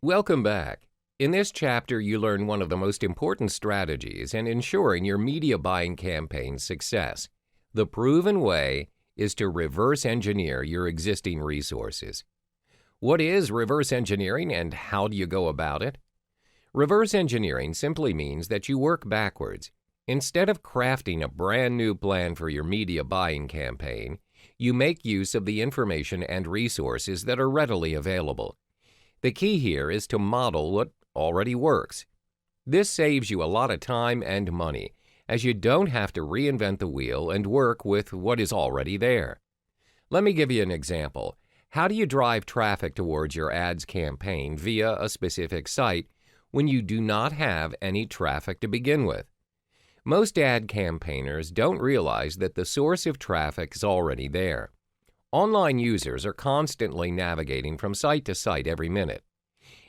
Welcome back. In this chapter, you learn one of the most important strategies in ensuring your media buying campaign's success. The proven way is to reverse engineer your existing resources. What is reverse engineering and how do you go about it? Reverse engineering simply means that you work backwards. Instead of crafting a brand new plan for your media buying campaign, you make use of the information and resources that are readily available. The key here is to model what already works. This saves you a lot of time and money, as you don't have to reinvent the wheel and work with what is already there. Let me give you an example. How do you drive traffic towards your ads campaign via a specific site when you do not have any traffic to begin with? Most ad campaigners don't realize that the source of traffic is already there. Online users are constantly navigating from site to site every minute.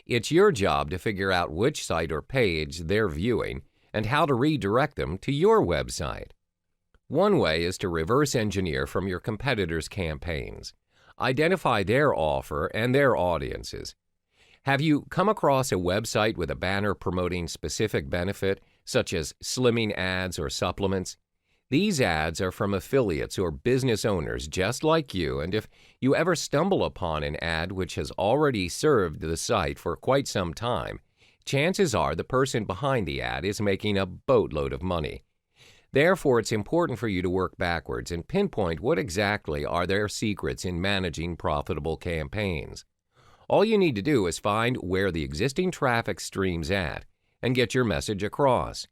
It's your job to figure out which site or page they're viewing and how to redirect them to your website. One way is to reverse engineer from your competitors' campaigns. Identify their offer and their audiences. Have you come across a website with a banner promoting specific benefit, such as slimming ads or supplements? These ads are from affiliates or business owners just like you, and if you ever stumble upon an ad which has already served the site for quite some time, chances are the person behind the ad is making a boatload of money. Therefore, it's important for you to work backwards and pinpoint what exactly are their secrets in managing profitable campaigns. All you need to do is find where the existing traffic stream's at and get your message across.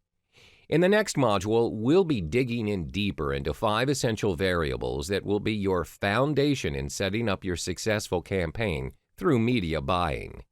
In the next module, we'll be digging in deeper into 5 essential variables that will be your foundation in setting up your successful campaign through media buying.